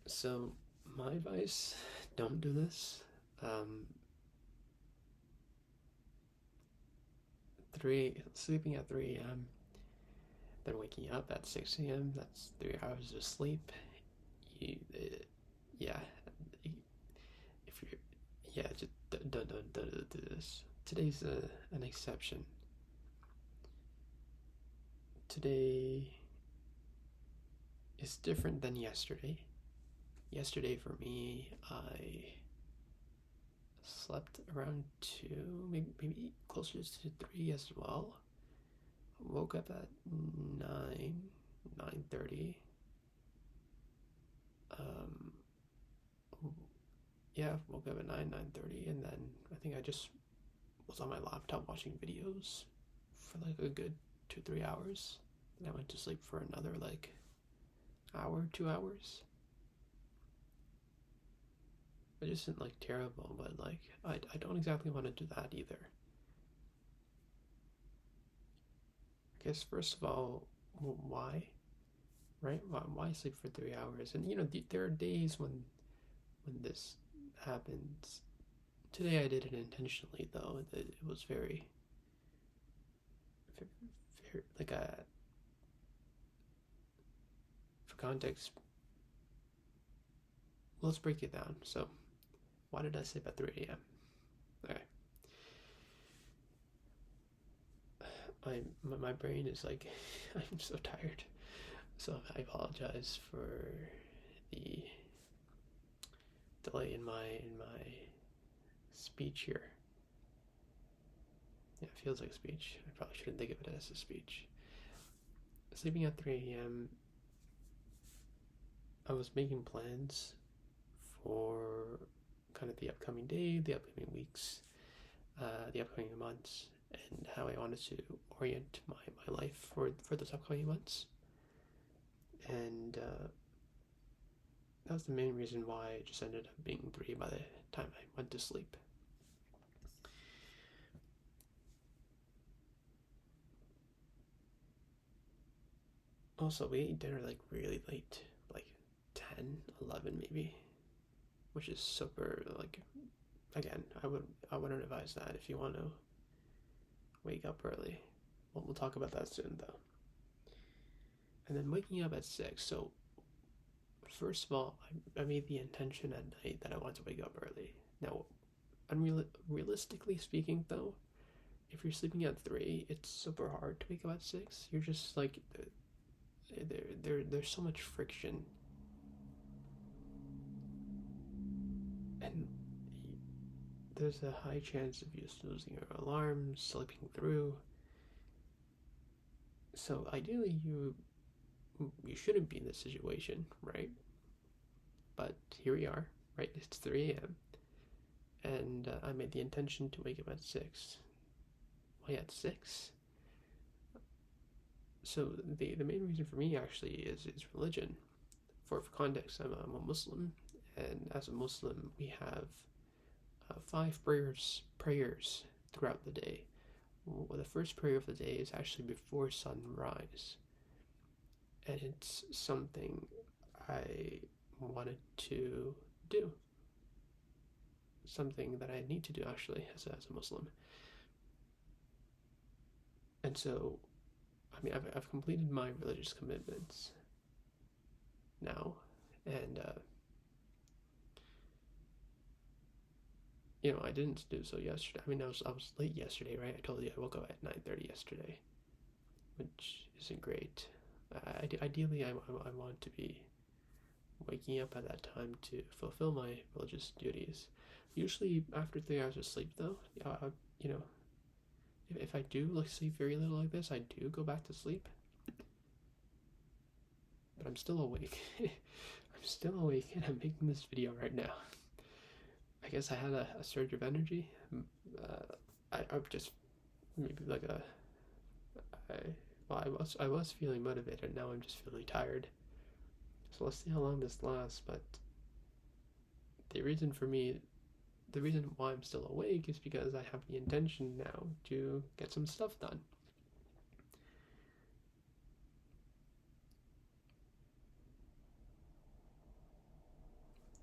So, my advice, don't do this. Um, sleeping at 3 a.m., then waking up at 6 a.m., that's 3 hours of sleep. You, yeah, if you're, yeah, just don't do this. Today's an exception. Today is different than yesterday. Yesterday for me, I slept around 2, maybe closer to 3 as well. Woke up at 9:30. Um, yeah, woke up at 9:30, and then I think I just was on my laptop watching videos for like a good 2 3 hours. And I went to sleep for another like hour, 2 hours. It isn't like terrible, but like I don't exactly want to do that either. I guess first of all, why? Right? Why sleep for 3 hours? And there are days when this happens. Today I did it intentionally, though. It was very, very like for context. Let's break it down. So, why did I sleep at 3 a.m.? Okay, my brain is like, I'm so tired. So I apologize for the delay in my speech here. Yeah, it feels like speech. I probably shouldn't think of it as a speech. Sleeping at 3 a.m., I was making plans for kind of the upcoming day, the upcoming weeks, the upcoming months, and how I wanted to orient my life for those upcoming months. And that was the main reason why it just ended up being 3 by the time I went to sleep. Also, we ate dinner like really late, like 10, 11 maybe, which is super like, again, I wouldn't advise that if you want to wake up early. Well, we'll talk about that soon though. And then waking up at 6. So first of all, I made the intention at night that I want to wake up early. Now, realistically speaking, though, if you're sleeping at 3, it's super hard to wake up at 6. You're just like there's so much friction, and there's a high chance of you snoozing your alarm, sleeping through. So ideally, you shouldn't be in this situation, right? But here we are, right? It's 3 a.m. and I made the intention to wake up at 6. Why at 6? So the main reason for me actually is religion. For context, I'm a Muslim, and as a Muslim, we have 5 prayers throughout the day. Well, the first prayer of the day is actually before sunrise, and it's something I wanted to do, something that I need to do actually as a Muslim. And so, I mean, I've completed my religious commitments now, and I didn't do so yesterday. I mean, I was late yesterday, right? I told you I woke up at 9:30 yesterday, which isn't great. Ideally, I want to be waking up at that time to fulfill my religious duties. Usually after 3 hours of sleep, though, you know, if I do like sleep very little like this, I do go back to sleep. But I'm still awake. I'm still awake, and I'm making this video right now. I guess I had a surge of energy. I'm just maybe like I, well, I was feeling motivated. Now I'm just feeling tired. So let's see how long this lasts. But the reason for me the reason why I'm still awake is because I have the intention now to get some stuff done.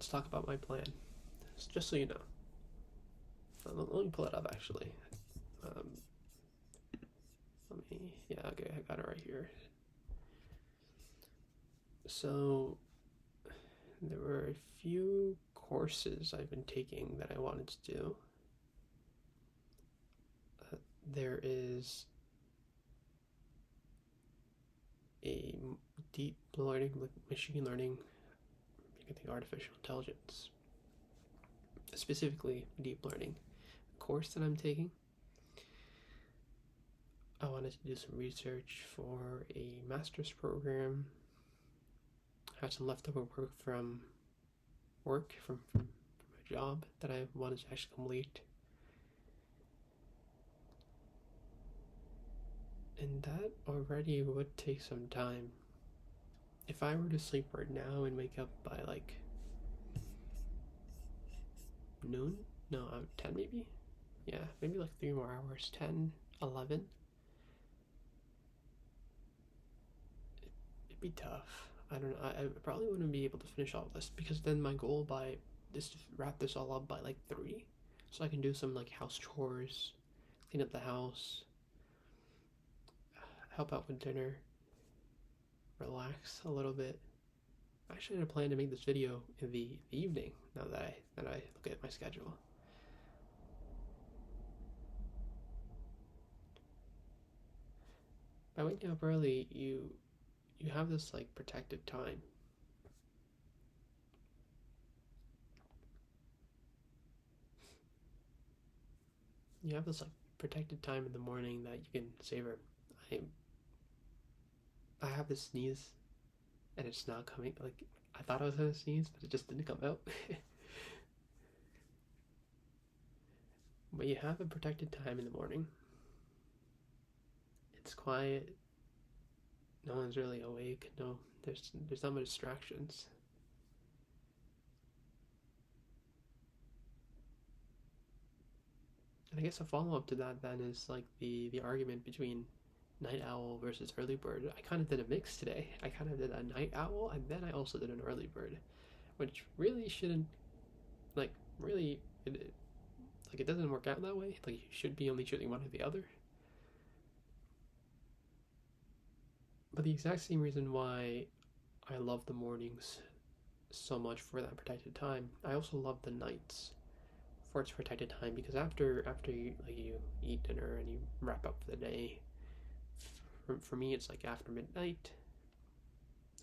let's talk about my plan. Just so you know. Let me pull it up actually. Um, yeah, okay, I got it right here. So, there were a few courses I've been taking that I wanted to do. There is a deep learning, like machine learning, you can think artificial intelligence, specifically deep learning course that I'm taking. I wanted to do some research for a master's program. I had some leftover work from my job that I wanted to actually complete. And that already would take some time. If I were to sleep right now and wake up by like noon, no, 10 maybe? Yeah, maybe like 3 more hours, 10, 11. It'd be tough. I don't know. I probably wouldn't be able to finish all this because then my goal by is to wrap this all up by like 3, so I can do some like house chores, clean up the house, help out with dinner, relax a little bit. I actually had a plan to make this video in the evening. Now that I look at my schedule. By waking up early, you have this like protected time. You have this like protected time in the morning that you can savor. I I have this sneeze, and it's not coming. Like I thought I was gonna sneeze, but it just didn't come out. But you have a protected time in the morning. It's quiet. No one's really awake. No, there's not much distractions. And I guess a follow up to that then is like the argument between night owl versus early bird. I kind of did a mix today. I kind of did a night owl and then I also did an early bird, which really shouldn't, like really like it doesn't work out that way. Like you should be only choosing one or the other. But the exact same reason why I love the mornings so much for that protected time, I also love the nights for its protected time because after you eat dinner and you wrap up for the day, for me it's like after midnight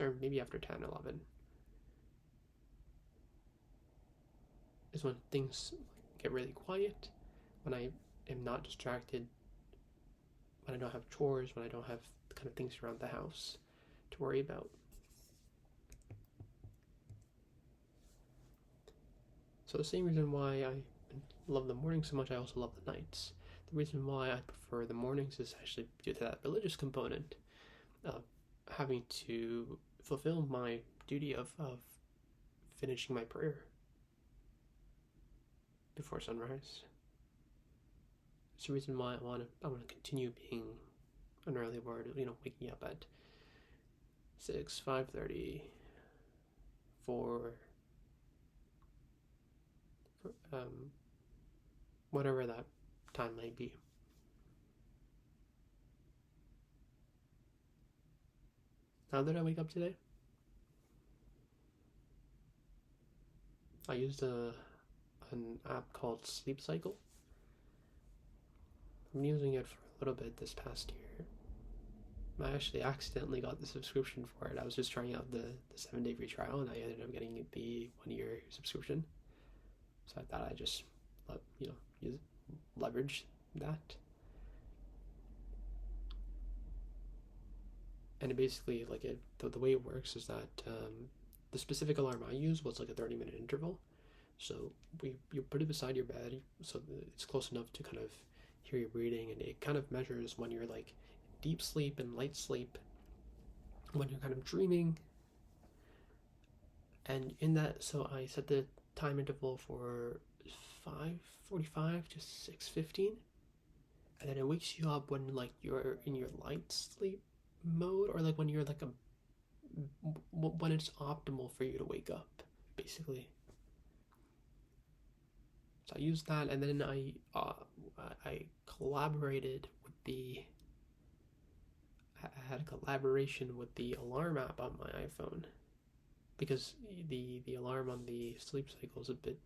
or maybe after 10, 11 is when things get really quiet, when I am not distracted, when I don't have chores, when I don't have kind of things around the house to worry about. So the same reason why I love the mornings so much, I also love the nights. The reason why I prefer the mornings is actually due to that religious component of having to fulfill my duty of finishing my prayer before sunrise. It's the reason why I want to continue being an early bird. Waking up at 6, 5:30, 4, whatever that time might be. How did I wake up today? I used an app called Sleep Cycle. I've been using it for a little bit this past year. I actually accidentally got the subscription for it. I was just trying out the 7-day free trial, and I ended up getting the 1-year subscription. So I thought I'd just leverage that. And it basically the way it works is that the specific alarm I used was like a 30-minute interval. So you put it beside your bed so it's close enough to kind of hear your breathing, and it kind of measures when you're like deep sleep and light sleep, when you're kind of dreaming. And in that, so I set the time interval for 5:45 to 6:15, and then it wakes you up when like you're in your light sleep mode, or like when you're like when it's optimal for you to wake up, basically. So I used that, and then I collaborated with the I had a collaboration with the alarm app on my iPhone because the alarm on the sleep cycle is a bit,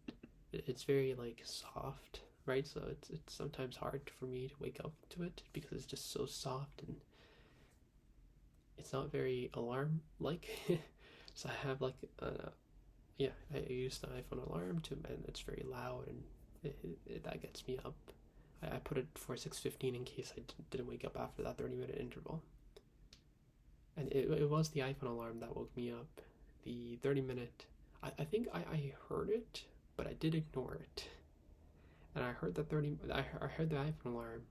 it's very like soft, right? So it's sometimes hard for me to wake up to it because it's just so soft and it's not very alarm like. So I have like yeah, I use the iPhone alarm to, and it's very loud and that gets me up. I put it for 6:15 in case I didn't wake up after that 30-minute interval. And it was the iPhone alarm that woke me up. The 30-minute, I think I heard it, but I did ignore it. And I heard I heard the iPhone alarm,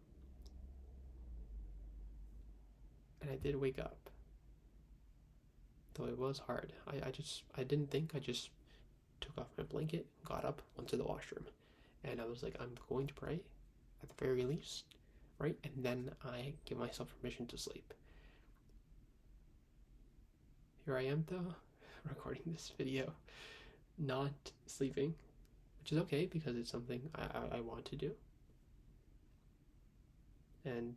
and I did wake up. Though it was hard. I didn't think, I just took off my blanket, got up, went to the washroom. And I was like, I'm going to pray, at the very least, right? And then I give myself permission to sleep. Here I am, though, recording this video, not sleeping, which is okay because it's something I want to do. And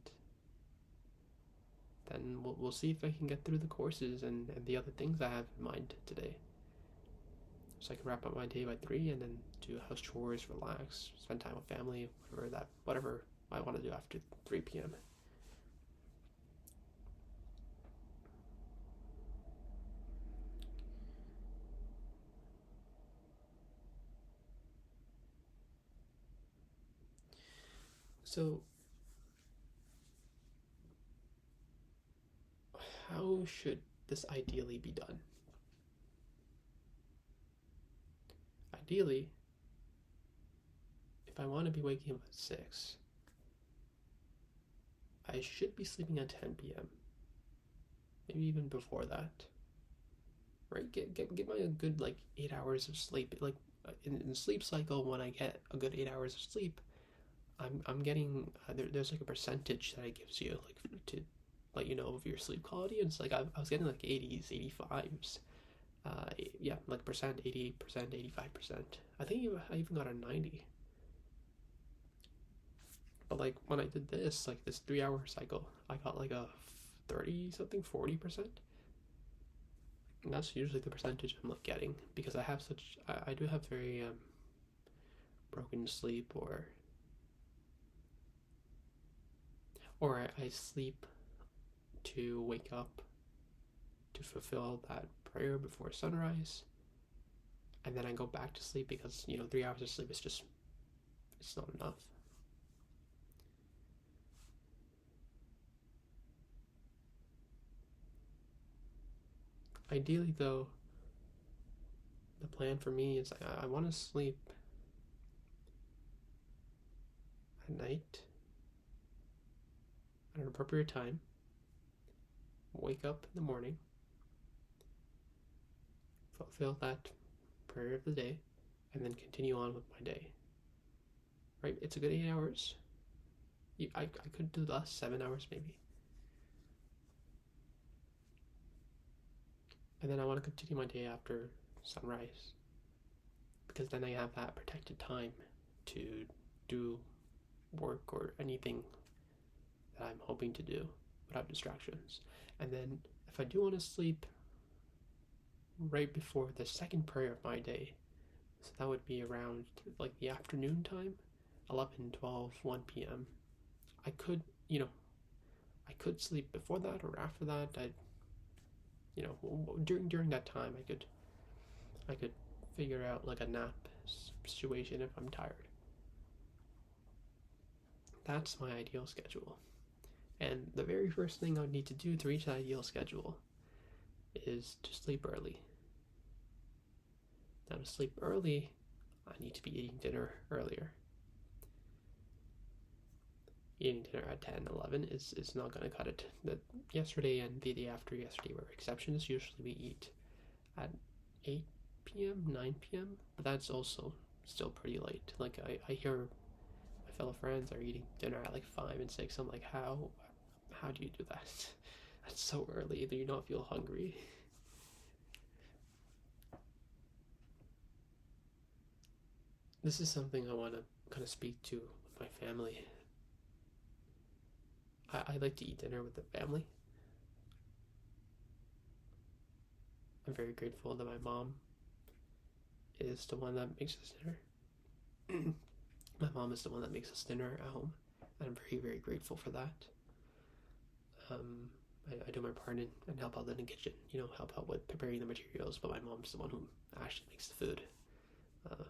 then we'll see if I can get through the courses and the other things I have in mind today. So I can wrap up my day by 3 and then do house chores, relax, spend time with family, whatever I want to do after 3 p.m. So how should this ideally be done? Ideally, if I want to be waking up at 6, I should be sleeping at 10 p.m. Maybe even before that. Right? Get my good like 8 hours of sleep. Like in the sleep cycle, when I get a good 8 hours of sleep, I'm getting there's like a percentage that it gives you like to let you know of your sleep quality. And it's like I was getting like 80s, 85s. Yeah, like percent, 88%, 85%. I think I even got a 90. But like when I did this, like this 3 hour cycle, I got like a 30 something, 40%. And that's usually the percentage I'm like getting because I have such, I do have very broken sleep, or I sleep to wake up to fulfill that prayer before sunrise, and then I go back to sleep because 3 hours of sleep is just, it's not enough. Ideally, though, the plan for me is I want to sleep at night at an appropriate time, wake up in the morning, fulfill that prayer of the day, and then continue on with my day. Right? It's a good 8 hours. I could do less, 7 hours maybe. And then I want to continue my day after sunrise because then I have that protected time to do work or anything that I'm hoping to do without distractions. And then if I do want to sleep right before the second prayer of my day, so that would be around like the afternoon time, 11, 12, 1 p.m. I could, I could sleep before that or after that. During that time, I could figure out like a nap situation if I'm tired. That's my ideal schedule. And the very first thing I would need to do to reach that ideal schedule is to sleep early. Now, to sleep early, I need to be eating dinner earlier. Eating dinner at 10, 11 is not going to cut it. Yesterday and the day after yesterday were exceptions. Usually we eat at 8 p.m., 9 p.m., but that's also still pretty late. Like, I hear my fellow friends are eating dinner at like 5 and 6. I'm like, how do you do that? That's so early. Do you not feel hungry? this is something I want to kind of speak to with my family. I like to eat dinner with the family. I'm very grateful that my mom is the one that makes us dinner. My mom is the one that makes us dinner at home, and I'm very, very grateful for that. Um, I do my part and help out in the kitchen, help out with preparing the materials, but my mom's the one who actually makes the food. Uh,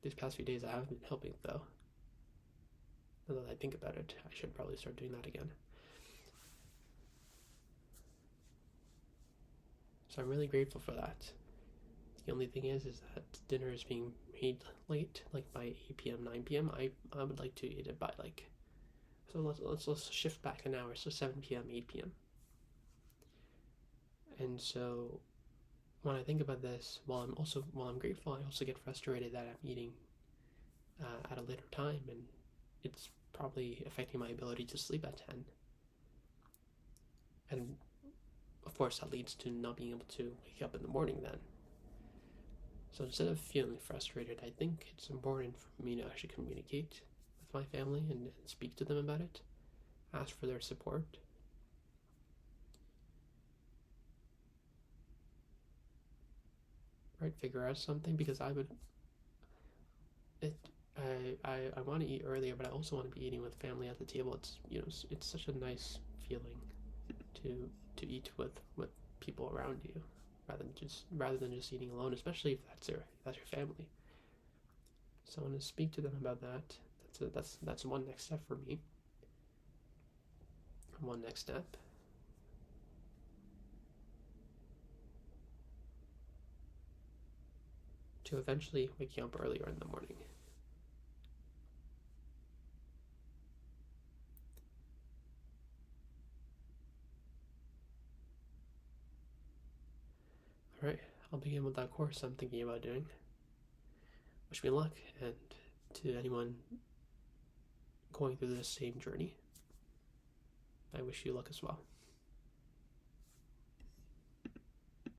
these past few days I haven't been helping though. Now that I think about it, I should probably start doing that again. So I'm really grateful for that. The only thing is that dinner is being made late, like by 8 p.m., 9 p.m. I would like to eat it by like, so let's shift back an hour, so 7 p.m., 8 p.m. And so when I think about this, while I'm grateful, I also get frustrated that I'm eating at a later time, and it's probably affecting my ability to sleep at 10. And of course, that leads to not being able to wake up in the morning then. So instead of feeling frustrated, I think it's important for me to actually communicate with my family and speak to them about it, ask for their support. Right, figure out something, because it I want to eat earlier, but I also want to be eating with family at the table. It's such a nice feeling to eat with people around you, rather than just eating alone, especially if that's your family. So I want to speak to them about that. That's one next step for me. One next step. To eventually waking up earlier in the morning. Alright, I'll begin with that course I'm thinking about doing. Wish me luck, and to anyone going through the same journey, I wish you luck as well.